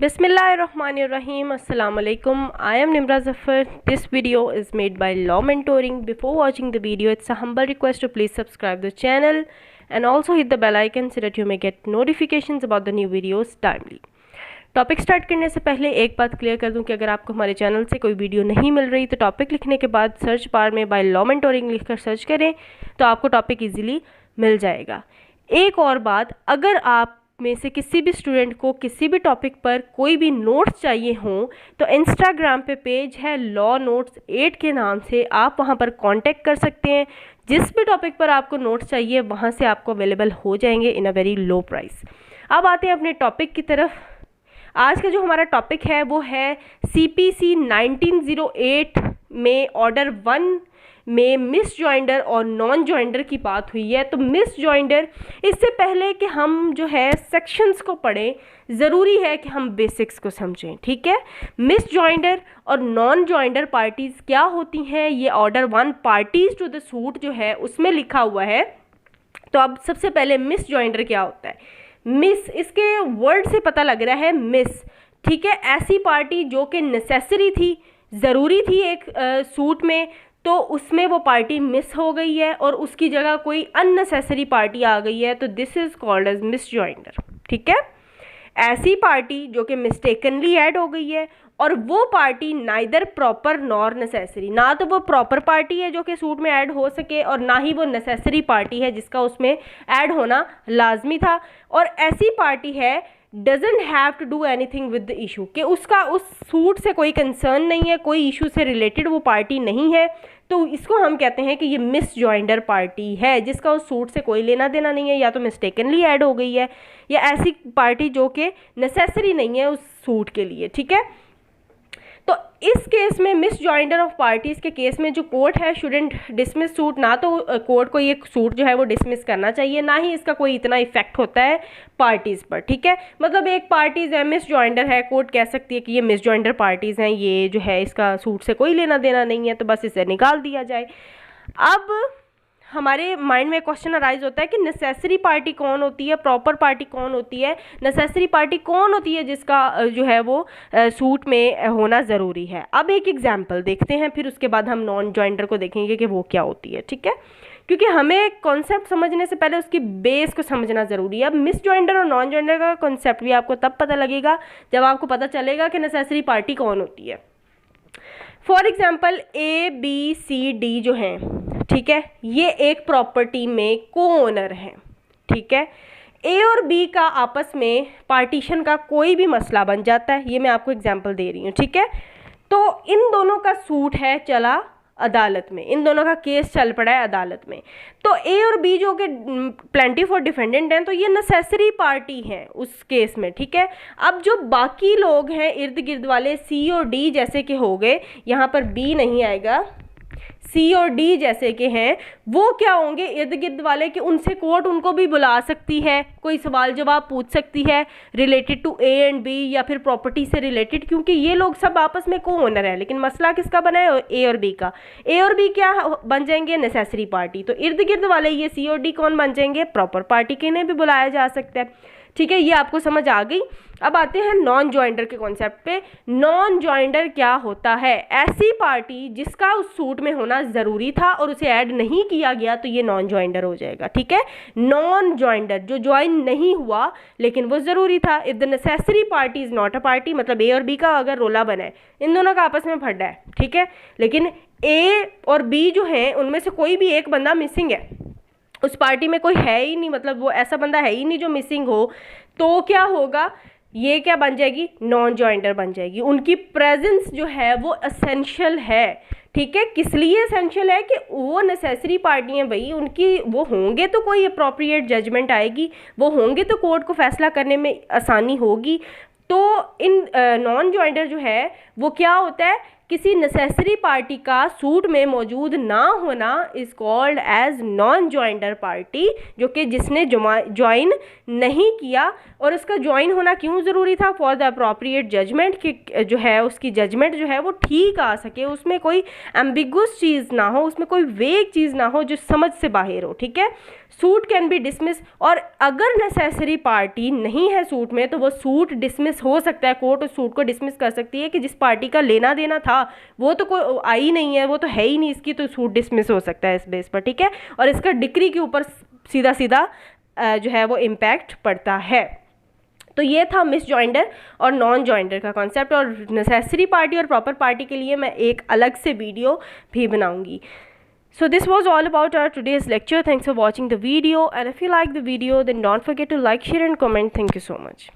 Bismillahirrahmanirrahim. Assalamu alaikum. I am Nimra Zafar. This video is made by Law Mentoring. Before watching the video, it's a humble request to please subscribe the channel and also hit the bell icon so that you may get notifications about the new videos timely. Topic start करने से पहले एक बात clear कर दूं कि अगर आपको हमारे चैनल से कोई वीडियो नहीं मिल रही तो टॉपिक लिखने के बाद सर्च बार में बाय लॉ मेंटोरिंग लिखकर सर्च करें तो आपको टॉपिक इजीली मिल जाएगा। एक और बात, अगर आप में से किसी भी स्टूडेंट को किसी भी टॉपिक पर कोई भी नोट्स चाहिए हों तो इंस्टाग्राम पे पेज है लॉ नोट्स 8 के नाम से, आप वहां पर कांटेक्ट कर सकते हैं। जिस भी टॉपिक पर आपको नोट्स चाहिए वहां से आपको अवेलेबल हो जाएंगे इन अ वेरी लो प्राइस। अब आते हैं अपने टॉपिक की तरफ। आज का जो हमारा टॉपिक है वो है CPC 1908 में ऑर्डर 1 में मिस जॉइंडर और नॉन जॉइंडर की बात हुई है। तो मिस जॉइंडर, इससे पहले कि हम जो है सेक्शंस को पढ़ें ज़रूरी है कि हम बेसिक्स को समझें, ठीक है। मिस जॉइंडर और नॉन जॉइंडर पार्टीज़ क्या होती हैं, ये order 1 parties to the suit जो है उसमें लिखा हुआ है। तो अब सबसे पहले मिस जॉइंडर क्या होता है। मिस, इसके वर्ड से पता लग रहा है मिस, ठीक है। ऐसी पार्टी जो कि नेसेसरी थी, ज़रूरी थी एक सूट में, तो उसमें वो पार्टी मिस हो गई है और उसकी जगह कोई अननेसेसरी पार्टी आ गई है, तो this is called as misjoinder, ठीक है। ऐसी पार्टी जो कि मिस्टेकनली ऐड हो गई है और वो party neither proper nor necessary, ना तो वो प्रॉपर पार्टी है जो कि सूट में ऐड हो सके और ना ही वो नेसेसरी पार्टी है जिसका उसमें ऐड होना लाजमी था। और ऐसी पार्टी है doesn't have to do anything with the issue, कि उसका उस सूट से कोई कंसर्न नहीं है, कोई इशू से रिलेटेड वो पार्टी नहीं है, तो इसको हम कहते हैं कि ये मिस जॉइंडर पार्टी है जिसका उस सूट से कोई लेना देना नहीं है, या तो मिस्टेकनली ऐड हो गई है या ऐसी पार्टी जो कि नेसेसरी नहीं है उस सूट के लिए, ठीक है। तो इस केस में मिस जॉइंडर ऑफ पार्टीज़ के केस में जो कोर्ट है शुडंट डिसमिस सूट, ना तो कोर्ट को ये सूट जो है वो डिसमिस करना चाहिए, ना ही इसका कोई इतना इफेक्ट होता है पार्टीज़ पर, ठीक है। मतलब एक पार्टीज़ है, मिस जॉइंडर है, कोर्ट कह सकती है कि ये मिस जॉइंडर पार्टीज़ हैं, ये जो है इसका सूट से कोई लेना देना नहीं है, तो बस इसे निकाल दिया जाए। अब हमारे माइंड में क्वेश्चन अराइज होता है कि नेसेसरी पार्टी कौन होती है, प्रॉपर पार्टी कौन होती है, नेसेसरी पार्टी कौन होती है जिसका जो है वो सूट में होना ज़रूरी है। अब एक एग्जांपल देखते हैं, फिर उसके बाद हम नॉन जॉइंडर को देखेंगे कि वो क्या होती है, ठीक है। क्योंकि हमें कॉन्सेप्ट समझने से पहले उसकी बेस को समझना ज़रूरी है। अब मिस जॉइंडर और नॉन जॉइंडर का कॉन्सेप्ट भी आपको तब पता लगेगा जब आपको पता चलेगा कि नेसेसरी पार्टी कौन होती है। फॉर एग्जाम्पल ABCD जो हैं, ठीक है, ये एक प्रॉपर्टी में को ओनर हैं, ठीक है। A और B का आपस में पार्टीशन का कोई भी मसला बन जाता है, ये मैं आपको एग्जांपल दे रही हूँ, ठीक है। तो इन दोनों का सूट है चला अदालत में, इन दोनों का केस चल पड़ा है अदालत में। तो A और B जो कि प्लेंटिफ और डिफेंडेंट हैं, तो ये नेसेसरी पार्टी हैं उस केस में, ठीक है। अब जो बाकी लोग हैं इर्द गिर्द वाले C और D जैसे के हो गए, यहाँ पर B नहीं आएगा, C और D जैसे के हैं, वो क्या होंगे इर्द गिर्द वाले, कि उनसे कोर्ट उनको भी बुला सकती है, कोई सवाल जवाब पूछ सकती है related to A and B या फिर प्रॉपर्टी से रिलेटेड, क्योंकि ये लोग सब आपस में को ओनर है। लेकिन मसला किसका बना है, A और B का। A और B क्या बन जाएंगे, नेसेसरी पार्टी। तो इर्द गिर्द वाले ये C और D कौन बन जाएंगे, प्रॉपर पार्टी, के इन्हें भी बुलाया जा सकता है, ठीक है। ये आपको समझ आ गई। अब आते हैं नॉन जॉइंडर के कॉन्सेप्ट पे। नॉन जॉइंडर क्या होता है, ऐसी पार्टी जिसका उस सूट में होना ज़रूरी था और उसे ऐड नहीं किया गया, तो ये नॉन जॉइंडर हो जाएगा, ठीक है। नॉन जॉइंडर जो ज्वाइन नहीं हुआ लेकिन वो ज़रूरी था। If the necessary party is not a party, मतलब A और B का अगर रोला बना है, इन दोनों का आपस में फड्डा है, ठीक है, लेकिन A और B जो हैं उनमें से कोई भी एक बंदा मिसिंग है, उस पार्टी में कोई है ही नहीं, मतलब वो ऐसा बंदा है ही नहीं जो मिसिंग हो, तो क्या होगा, ये क्या बन जाएगी, नॉन जॉइंडर बन जाएगी। उनकी प्रेजेंस जो है वो एसेंशियल है, ठीक है। किस लिए एसेंशियल है, कि वो नेसेसरी पार्टी हैं भाई, उनकी वो होंगे तो कोई अप्रोप्रिएट जजमेंट आएगी, वो होंगे तो कोर्ट को फैसला करने में आसानी होगी। तो इन नॉन जॉइंडर जो है वो क्या होता है, किसी नेसेसरी पार्टी का सूट में मौजूद ना होना is called as non joinder party, जो कि जिसने ज्वाइन नहीं किया। और उसका ज्वाइन होना क्यों ज़रूरी था, फॉर द अप्रोप्रिएट जजमेंट, कि जो है उसकी जजमेंट जो है वो ठीक आ सके, उसमें कोई एम्बिगुअस चीज़ ना हो, उसमें कोई वेग चीज़ ना हो जो समझ से बाहर हो, ठीक है। सूट कैन बी डिसमिस, और अगर नेसेसरी पार्टी नहीं है सूट में तो वो सूट डिसमिस हो सकता है, कोर्ट उस सूट को डिसमिस कर सकती है कि जिस पार्टी का लेना देना था वो तो कोई आई नहीं है, वो तो है ही नहीं इसकी, तो सूट डिसमिस हो सकता है इस बेस पर, ठीक है। और इसका डिक्री के ऊपर सीधा सीधा जो है वो इम्पैक्ट पड़ता है। तो ये था मिस जॉइंडर और नॉन जॉइंडर का कॉन्सेप्ट, और नेसेसरी पार्टी और प्रॉपर पार्टी के लिए मैं एक अलग से वीडियो भी बनाऊंगी। So this was all about our today's lecture. Thanks for watching the video, and if you like the video then don't forget to like, share and comment. Thank you so much.